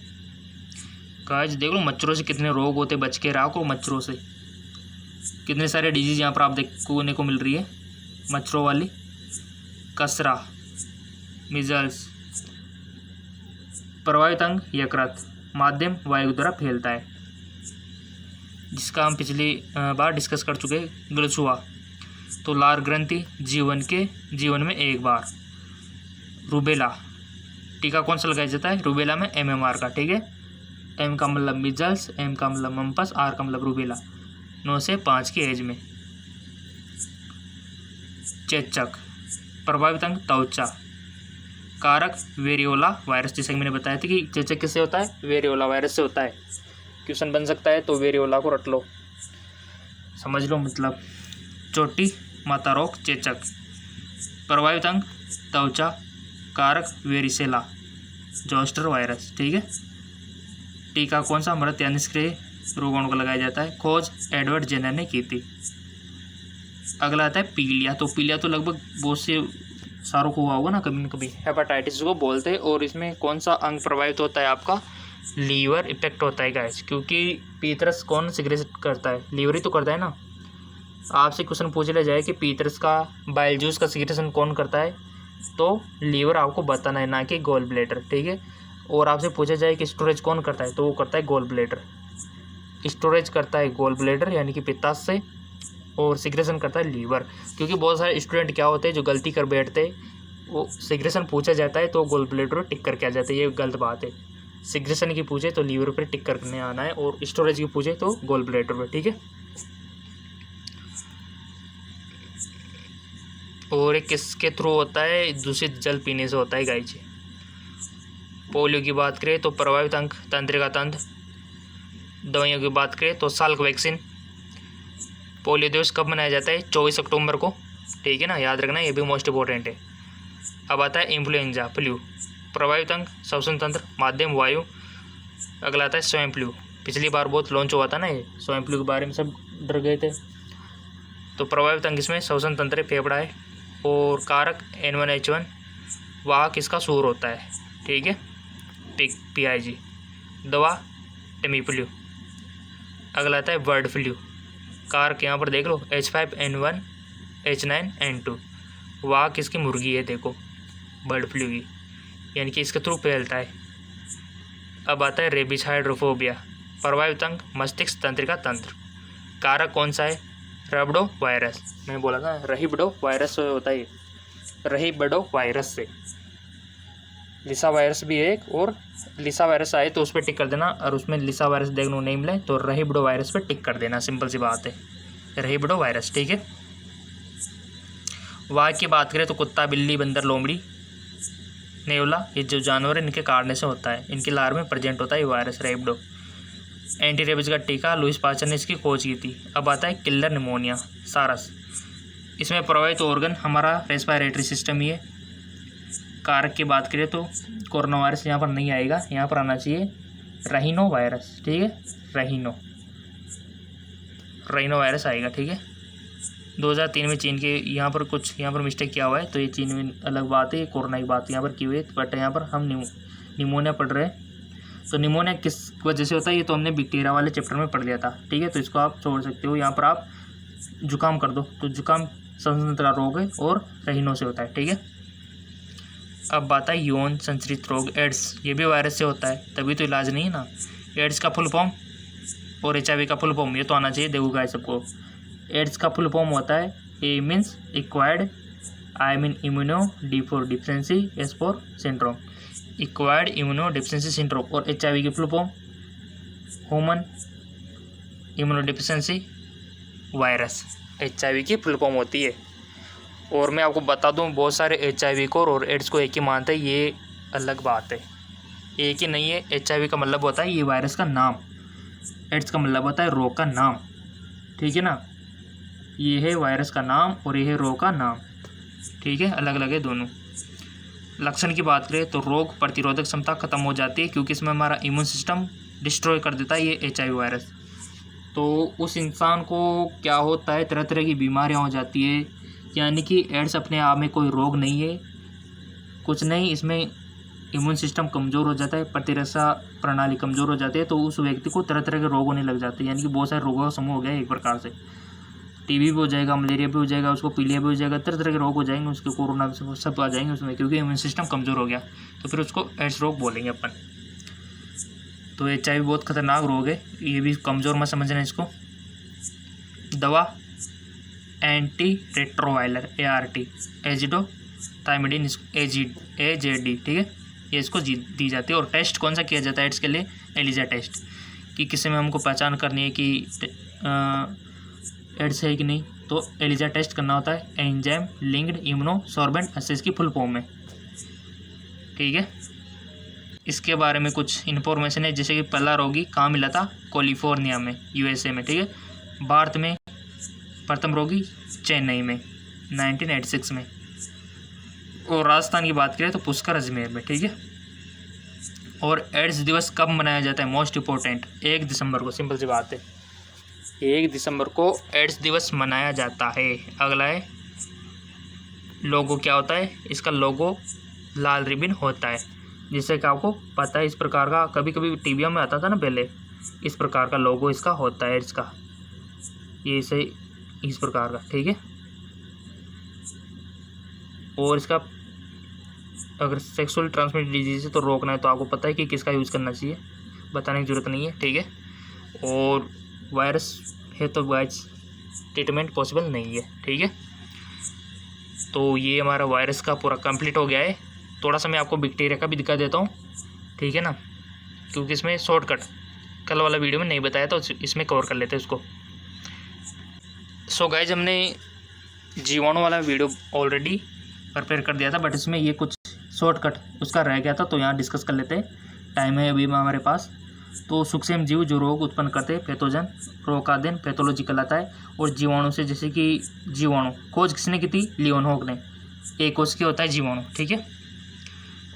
गाइस। देख लो मच्छरों से कितने रोग होते, बच के रहो मच्छरों से। कितने सारे डिजीज़ यहाँ पर आप देखने को मिल रही है मच्छरों वाली। कसरा, मिजल्स, प्रभावित अंग यकृत, माध्यम वायु द्वारा फैलता है, जिसका हम पिछली बार डिस्कस कर चुके हैं। गलछुआ, तो लार ग्रंथि, जीवन में एक बार। रूबेला, टीका कौन सा लगाया जाता है? रूबेला में MMR का, ठीक है। M का मतलब मिजल्स, M का मतलब मम्पस, R का मतलब रूबेला। 9 से 5 की एज में। चेचक, प्रभावित अंग त्वचा, कारक वेरियोला वायरस। जैसे कि मैंने बताया था कि चेचक किससे होता है? वेरियोला वायरस से होता है। क्वेश्चन बन सकता है, तो वेरियोला को रट लो, समझ लो मतलब। चोटी माता रोग चेचक, प्रभावित अंग त्वचा, कारक वेरिसेला जोस्टर वायरस, ठीक है। टीका कौन सा? मृत या निष्क्रिय रोगाणु का लगाया जाता है। खोज एडवर्ड जेनर ने की थी। अगला आता है पीलिया। तो पीलिया तो लगभग बहुत से सारों को हुआ होगा ना कभी न कभी। हेपेटाइटिस को बोलते हैं। और इसमें कौन सा अंग प्रभावित होता है? आपका लीवर इफेक्ट होता है गाइस, क्योंकि पीतरस कौन सिक्रेट करता है? लीवर ही तो करता है ना। आपसे क्वेश्चन पूछ लिया जाए कि पीतरस का बाइल जूस का सिक्रेशन कौन करता है, तो लीवर आपको बताना है, ना कि गोल ब्लैडर, ठीक है। और आपसे पूछा जाए कि स्टोरेज कौन करता है, तो वो करता है गोल ब्लैडर। स्टोरेज करता है गोल ब्लैडर यानी कि पित्ताशय, और सिक्रेशन करता है लीवर। क्योंकि बहुत सारे स्टूडेंट क्या होते हैं जो गलती कर बैठते हैं, वो सिक्रेशन पूछा जाता है तो गोल ब्लैडर टिक करके आ जाते हैं। ये गलत बात है। सिक्रेशन की पूछे तो लीवर पर टिक करने आना है, और स्टोरेज की पूछे तो गोल ब्लैडर पर, ठीक है। और ये किसके थ्रू होता है? दूषित जल पीने से होता है गाइस। पोलियो की बात करें तो प्रभावित अंग तंत्रिका तंत्र। दवाइयों की बात करें तो साल्क वैक्सीन। पोलियो दिवस कब मनाया जाता है? 24 अक्टूबर को, ठीक है ना, याद रखना, ये भी मोस्ट इंपॉर्टेंट है। अब आता है इन्फ्लुएंजा फ्लू। प्रभावित अंग श्वसन तंत्र, माध्यम वायु। अगला आता है स्वाइन फ्लू। पिछली बार बहुत लॉन्च हुआ था ना ये, स्वाइन फ्लू के बारे में सब डर गए थे। तो प्रभावित अंग इसमें श्वसन तंत्र, फेफड़ा है। और कारक N1H1, वाहक इसका सूर होता है, ठीक है, PIG। दवा टेमीफ्लू। अगला आता है बर्ड फ्लू। कारक यहाँ पर देख लो H5N1, H9N2, वाहक इसकी मुर्गी है, देखो बर्ड फ्लू की, यानी कि इसके थ्रू फैलता है। अब आता है रेबीज हाइड्रोफोबिया। प्रभावित अंग मस्तिष्क तंत्रिका तंत्र। कारक कौन सा है? रैबिडो वायरस। मैंने बोला था रहीबिडो वायरस से होता है, रहीबिडो वायरस से। लिसा वायरस भी है एक, और लिसा वायरस आए तो उस पर टिक कर देना, और उसमें लिसा वायरस देखने को नहीं मिले तो रहीबिडो वायरस पे टिक कर देना, सिंपल सी बात है, रहीबिडो वायरस, ठीक है। वाहक की बात करें तो कुत्ता, बिल्ली, बंदर, लोमड़ी, नेवला, ये जो जानवर है इनके काटने से होता है, इनके लार में प्रेजेंट होता है ये वायरस रहीबिडो। एंटी रेबीज का टीका लुइस पास्चर ने इसकी खोज की थी। अब आता है किलर निमोनिया, सारस। इसमें प्रभावित ऑर्गन हमारा रेस्पिरेटरी सिस्टम ही है। कारक की बात करें तो कोरोना वायरस यहाँ पर नहीं आएगा, यहाँ पर आना चाहिए रहीनो वायरस, ठीक है, रहीनो वायरस आएगा, ठीक है। 2003 में चीन के यहाँ पर मिस्टेक किया हुआ है, तो ये चीन में अलग बात है, कोरोना की बात यहाँ पर की हुई है, बट यहाँ पर हम निमोनिया पढ़ रहे हैं। तो निमोनिया किस वजह से होता है ये तो हमने बैक्टीरिया वाले चैप्टर में पढ़ लिया था, ठीक है, तो इसको आप छोड़ सकते हो। यहाँ पर आप जुकाम कर दो, तो जुकाम संतंत्रिका रोग है और रहीनो से होता है, ठीक है। अब बात है यौन संचरित रोग एड्स, ये भी वायरस से होता है, तभी तो इलाज नहीं है ना। एड्स का फुल फॉर्म और HIV का फुल फॉर्म ये तो आना चाहिए, देखो गाइस सबको। एड्स का फुल फॉर्म होता है A means acquired, I mean immuno deficiency, S for syndrome, acquired immuno deficiency syndrome. और HIV की full form human immuno deficiency virus, HIV की फुल फॉर्म होती है। और मैं आपको बता दूं बहुत सारे HIV को और एड्स को एक ही मानते हैं, ये अलग बात है, एक ही नहीं है। HIV का मतलब होता है ये वायरस का नाम, एड्स का मतलब होता है रोग का नाम, ठीक है ना। ये है वायरस का नाम और ये है रोग का नाम, ठीक है, अलग अलग है दोनों। लक्षण की बात करें तो रोग प्रतिरोधक क्षमता खत्म हो जाती है, क्योंकि इसमें हमारा इम्यून सिस्टम डिस्ट्रॉय कर देता है ये HIV वायरस, तो उस इंसान को क्या होता है, तरह तरह की बीमारियां हो जाती है। यानी कि एड्स अपने आप में कोई रोग नहीं है, कुछ नहीं, इसमें इम्यून सिस्टम कमज़ोर हो जाता है, प्रतिरक्षा प्रणाली कमज़ोर हो जाती है, तो उस व्यक्ति को तरह तरह के रोग होने लग जाते हैं। यानी कि बहुत सारे रोगों का समूह हो गया एक प्रकार से। टीबी भी हो जाएगा, मलेरिया भी हो जाएगा, उसको पीलिया भी हो जाएगा, तरह तरह के रोग हो जाएंगे उसके, कोरोना सब आ जाएंगे उसमें, क्योंकि इम्यून सिस्टम कमज़ोर हो गया। तो फिर उसको एड्स रोग बोलेंगे अपन। तो HIV बहुत खतरनाक रोग है, ये भी कमज़ोर मत समझना इसको। दवा एंटी रेट्रोवायरल ART एजिडोथाइमिडीन AZD, ठीक है, ये इसको दी जाती है। और टेस्ट कौन सा किया जाता है एड्स के लिए? एलिजा टेस्ट, कि किसी में हमको पहचान करनी है कि एड्स है कि नहीं, तो एलिजा टेस्ट करना होता है, एंजाइम लिंक्ड इम्यूनोसॉर्बेंट असेस की फुल फॉर्म में, ठीक है। इसके बारे में कुछ इन्फॉर्मेशन है, जैसे कि पहला रोगी कहाँ मिला था? कैलिफोर्निया में, USA में, ठीक है। भारत में प्रथम रोगी चेन्नई में 1986 में। और राजस्थान की बात करें तो पुष्कर अजमेर में, ठीक है। और एड्स दिवस कब मनाया जाता है? मोस्ट इम्पोर्टेंट 1 दिसंबर को, सिंपल सी बात है, 1 दिसंबर को एड्स दिवस मनाया जाता है। अगला है लोगो, क्या होता है इसका? लोगो लाल रिबन होता है, जिससे कि आपको पता है इस प्रकार का, कभी कभी टीवियों में आता था ना पहले, इस प्रकार का लोगो इसका होता है इसका, ये इसे इस प्रकार का, ठीक है। और इसका अगर सेक्सुअल ट्रांसमिटेड डिजीज है तो रोकना है तो आपको पता है कि किसका यूज़ करना चाहिए, बताने की ज़रूरत नहीं है, ठीक है। और वायरस है तो वाइस ट्रीटमेंट पॉसिबल नहीं है, ठीक है। तो ये हमारा वायरस का पूरा कंप्लीट हो गया है। थोड़ा सा मैं आपको बैक्टीरिया का भी दिखा देता हूँ, ठीक है ना, क्योंकि इसमें शॉर्टकट कल वाला वीडियो में नहीं बताया तो इसमें कवर कर लेते हैं उसको। सो गाइज, हमने जीवाणु वाला वीडियो ऑलरेडी प्रिपेयर कर दिया था, बट इसमें ये कुछ शॉर्टकट उसका रह गया था, तो यहाँ डिस्कस कर लेते हैं। टाइम है अभी में हमारे पास। तो सूक्ष्म जीव जो रोग उत्पन्न करते हैं, पैथोजन, रोकादेन पैथोलॉजी कहलाता है। और जीवाणु से, जैसे कि जीवाणु खोज किसने की थी? लियोनहोग ने। एक कोशिका होता है जीवाणु, ठीक है।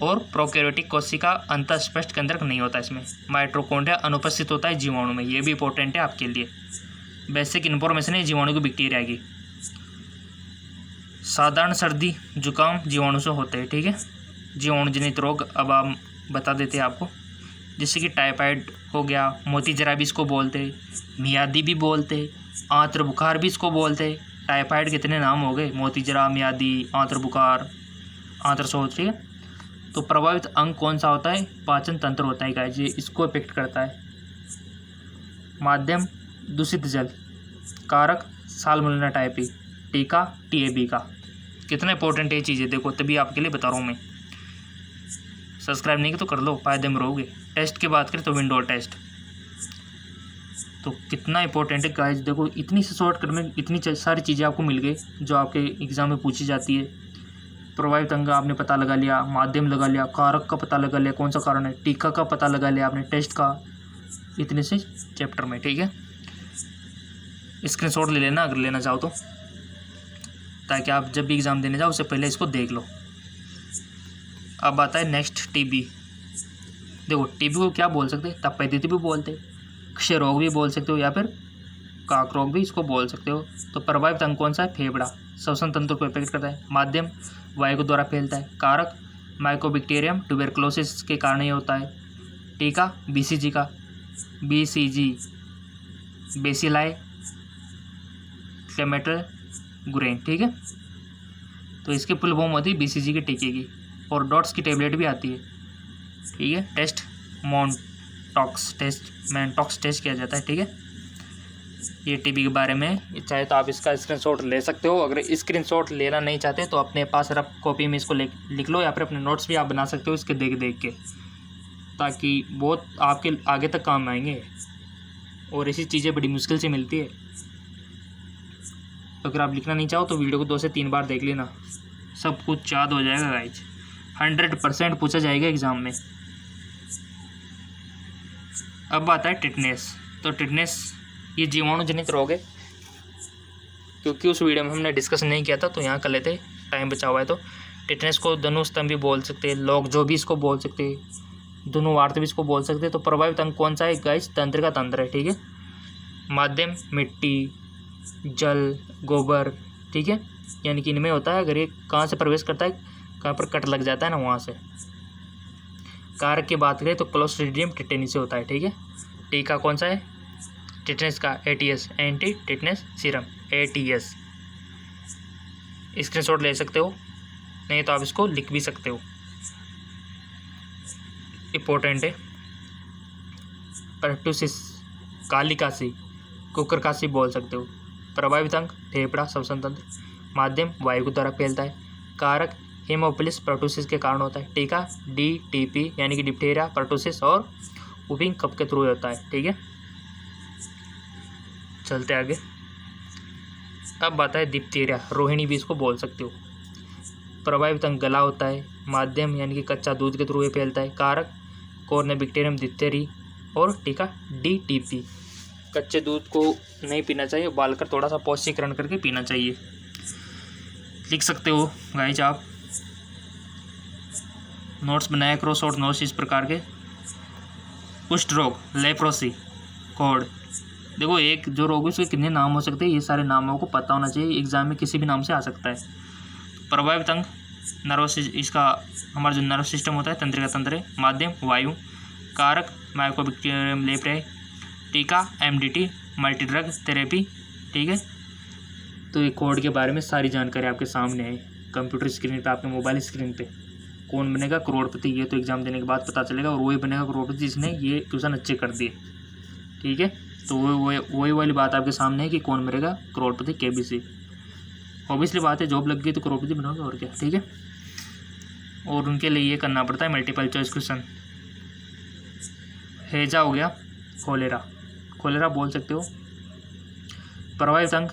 और प्रोकैरियोटिक कोशिका अंतःस्पष्ट केंद्रक नहीं होता इसमें। माइटोकॉन्ड्रिया अनुपस्थित होता है जीवाणु में, ये भी इंपॉर्टेंट है आपके लिए, बेसिक इन्फॉर्मेशन है जीवाणु की, बैक्टीरिया की। साधारण सर्दी जुकाम जीवाणु से होते हैं, ठीक है। जीवाणु जनित रोग अब आप बता देते हैं आपको, जैसे कि टाइफाइड हो गया, मोतीजरा भी इसको बोलते, मियादी भी बोलते, आंत्र बुखार भी इसको बोलते। टाइफाइड कितने नाम हो गए? मोतीजरा, मियादी, आंत्र बुखार, आंत्र शोथ, ठीक है। तो प्रभावित अंग कौन सा होता है? पाचन तंत्र होता है गाइस, ये इसको इफेक्ट करता है। माध्यम दूषित जल, कारक साल्मोनेला टाइफी, टीका TAB का। कितना इंपॉर्टेंट ये चीज़ें, देखो तभी आपके लिए बता रहा हूँ मैं। सब्सक्राइब नहीं किया तो कर लो, फायदे में रहोगे। टेस्ट की बात करें तो विंडो टेस्ट, तो कितना इंपॉर्टेंट है गाइस। देखो इतनी से शॉर्टकट में इतनी सारी चीज़ें आपको मिल गई जो आपके एग्जाम में पूछी जाती है। प्रभावित अंग आपने पता लगा लिया, माध्यम लगा लिया, कारक का पता लगा लिया कौन सा कारण है, टीका का पता लगा लिया आपने, टेस्ट का, इतने से चैप्टर में, ठीक है। स्क्रीनशॉट ले लेना अगर लेना चाहो तो, ताकि आप जब भी एग्ज़ाम देने जाओ उससे पहले इसको देख लो। अब आता है नेक्स्ट TB। देखो TB को क्या बोल सकते हैं? तपेदिक भी बोलते, क्षय रोग भी बोल सकते हो, या फिर काक रोग भी इसको बोल सकते हो। तो प्रभावित अंग कौन सा है? फेफड़ा, श्वसन तंत्र को इफेक्ट करता है। माध्यम वायु के द्वारा फैलता है। कारक माइकोबैक्टीरियम ट्यूबरकुलोसिस के कारण ये होता है। टीका BCG का, BCG बेसिलाई क्लेमेटर गुरेन, ठीक है। तो इसके फुल फॉर्म होती है BCG के टीके की। और डॉट्स की टेबलेट भी आती है, ठीक है। टेस्ट मोनटॉक्स टेस्ट किया जाता है, ठीक है। ये TB के बारे में चाहे तो आप इसका स्क्रीनशॉट ले सकते हो। अगर स्क्रीनशॉट लेना नहीं चाहते तो अपने पास रफ कॉपी में इसको लिख लो, या फिर अपने नोट्स भी आप बना सकते हो इसके देख के, ताकि बहुत आपके आगे तक काम आएंगे। और ऐसी चीज़ें बड़ी मुश्किल से मिलती है। अगर आप लिखना नहीं चाहो तो वीडियो को 2 से 3 बार देख लेना, सब कुछ याद हो जाएगा गाइज। 100% पूछा जाएगा एग्ज़ाम में। अब आता है टिटनेस। तो टिटनेस ये जीवाणु जनित रोग है, क्योंकि उस वीडियो में हमने डिस्कस नहीं किया था तो यहाँ कर लेते, टाइम बचा हुआ है। तो टिटनेस को धनुस्तंभ भी बोल सकते हैं, लोग जो भी इसको बोल सकते हैं, धनुवार्त भी इसको बोल सकते हैं। तो प्रभावित अंग कौन सा है गाइस? तंत्रिका तंत्र है, ठीक है। माध्यम मिट्टी, जल, गोबर, ठीक है, यानी कि इनमें होता है अगर ये कहाँ से प्रवेश करता है, कहाँ पर कट लग जाता है ना वहाँ से। कारक की बात करें तो क्लोस्ट्रीडियम टिटेनी से होता है, ठीक है। टीका कौन सा है, टिटेनस का, ATS, anti tetanus serum, ATS। Screenshot ले सकते हो, नहीं तो आप इसको लिख भी सकते हो, इम्पोर्टेंट है। परटूसिस, काली कासी, कुकर कासी बोल सकते हो। प्रभावित अंग फेफड़ा, श्वसन तंत्र। माध्यम वायु के द्वारा फैलता है। कारक हेमोफिलस परटूसिस के कारण होता है। टीका DTP यानी कि डिप्थीरिया, परटूसिस और वुपिंग कफ के थ्रू होता है, ठीक है। चलते आगे। अब बात है डिप्थीरिया, रोहिणी भी इसको बोल सकते हो। प्रभावित अंग गला होता है। माध्यम यानी कि कच्चा दूध के थ्रू फैलता है। कारक कॉर्नेबैक्टीरियम डिप्थेरी और टीका DTP। कच्चे दूध को नहीं पीना चाहिए, उबालकर थोड़ा सा पौष्टिकरण करके पीना चाहिए, लिख सकते हो गाइज आप। नोट्स बनाया करो, शॉर्ट नोट्स इस प्रकार के। कुष्ठ रोग, लेप्रोसी, कोड। देखो एक जो रोग है उसके कितने नाम हो सकते हैं, ये सारे नामों को पता होना चाहिए, एग्जाम में किसी भी नाम से आ सकता है। प्रभावित अंग नर्वस, इसका हमारा जो नर्व सिस्टम होता है, तंत्रिका तंत्र है। माध्यम वायु। कारक माइकोबैक्टीरियम लेप्रे। टीका MDT, मल्टी ड्रग थेरेपी, ठीक है। तो ये कोड के बारे में सारी जानकारी आपके सामने है, कंप्यूटर स्क्रीन पे, आपके मोबाइल स्क्रीन पे। कौन बनेगा करोड़पति, ये तो एग्जाम देने के बाद पता चलेगा, और वही बनेगा करोड़पति जिसने ये ट्यूशन अच्छे कर दिए, ठीक है। तो वही वाली बात आपके सामने है कि कौन बनेगा करोड़पति, KBC। ऑब्वियसली बात है, जॉब लग गई तो करोड़पति बनोगे और क्या, ठीक है। और उनके लिए ये करना पड़ता है मल्टीपल चॉइस क्वेश्चन। हैजा हो गया, कोलेरा, कोलेरा बोल सकते हो। प्रभावित अंग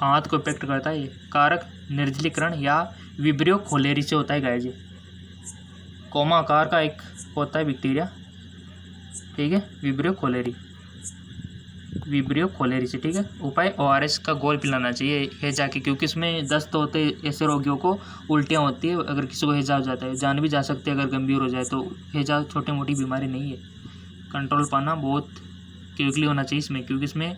आंत को इफेक्ट करता है ये। कारक निर्जलीकरण या विब्रियो खोलेरी से होता है गाइस। कोमा आकार का एक होता है बैक्टीरिया, ठीक है, विब्रियो खोलेरी से, ठीक है। उपाय ORS का घोल पिलाना चाहिए हैजा के, क्योंकि इसमें दस्त होते ऐसे रोगियों को उल्टियाँ होती है, अगर किसी को हैजा हो जाता है, जान भी जा सकती है अगर गंभीर हो जाए तो। हैजा छोटी मोटी बीमारी नहीं है, कंट्रोल पाना बहुत क्विकली होना चाहिए इसमें, क्योंकि इसमें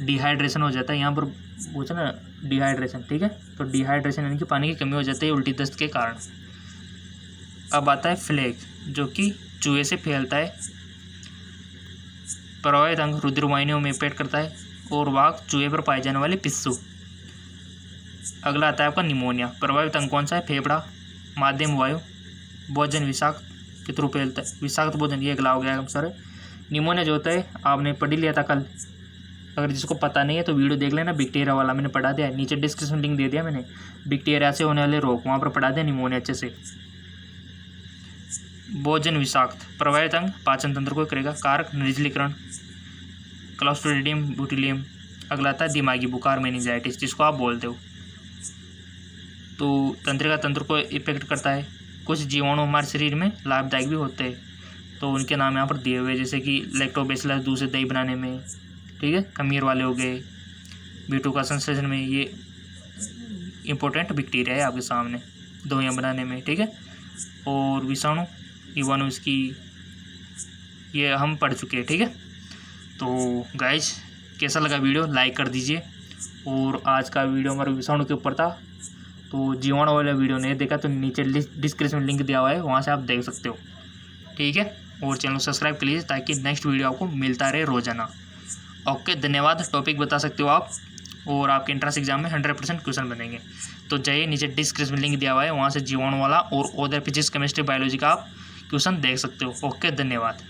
डिहाइड्रेशन हो जाता है, यहाँ पर पूछा ना डिहाइड्रेशन, ठीक है। तो डिहाइड्रेशन यानी कि पानी की कमी हो जाती है उल्टी दस्त के कारण। अब आता है फ्लेग, जो कि चूहे से फैलता है। प्रभावित अंग रुधिरवाहिनियों में पेट करता है और वाहक चूहे पर पाए जाने वाले पिस्सू। अगला आता है आपका निमोनिया। प्रभावित अंग कौन सा है, फेफड़ा। माध्यम वायु। भोजन विषाक्त के थ्रू फैलता है, विषाक्त भोजन, ये अगला हो गया हम सर। निमोनिया जो होता है आपने पढ़ ही लिया था कल, अगर जिसको पता नहीं है तो वीडियो देख लेना, बैक्टीरिया वाला मैंने पढ़ा दिया है, नीचे डिस्क्रिप्शन लिंक दे दिया मैंने, बैक्टीरिया से होने वाले रोग, वहाँ पर पढ़ा दिया निमोनिया अच्छे से। भोजन विषाक्त। प्रभावित अंग पाचन तंत्र को करेगा। कारक निर्जलीकरण, क्लोस्ट्रीडियम बोटुलियम। अगला आता है दिमागी बुखार, मेनिंजाइटिस, जिसको आप बोलते हो, तो तंत्रिका तंत्र को इफेक्ट करता है। कुछ जीवाणु हमारे शरीर में लाभदायक भी होते हैं, तो उनके नाम यहाँ पर दिए हुए, जैसे कि लैक्टोबैसिलस दूध से दही बनाने में, ठीक है, खमीर वाले हो गए, B2 का संश्लेषण में, ये इंपॉर्टेंट बैक्टीरिया है आपके सामने, दवाइयाँ बनाने में, ठीक है। और विषाणु, इवाणु, इसकी ये हम पढ़ चुके हैं, ठीक है। तो गाइज कैसा लगा वीडियो, लाइक कर दीजिए। और आज का वीडियो हमारे विषाणु के ऊपर था, तो जीवाणु वाला वीडियो नहीं देखा तो नीचे डिस्क्रिप्शन में लिंक दिया हुआ है, वहाँ से आप देख सकते हो, ठीक है। और चैनल सब्सक्राइब कर लीजिए ताकि नेक्स्ट वीडियो आपको मिलता रहे रोजाना। ओके, धन्यवाद। टॉपिक बता सकते हो आप, और आपके एंट्रेंस एग्जाम में 100% क्वेश्चन बनेंगे। तो जाइए, नीचे डिस्क्रिप्शन में लिंक दिया हुआ है, वहाँ से जीवाणु वाला और अदर फिजिक्स, केमिस्ट्री, बायोलॉजी का आप क्वेश्चन देख सकते हो। ओके, धन्यवाद।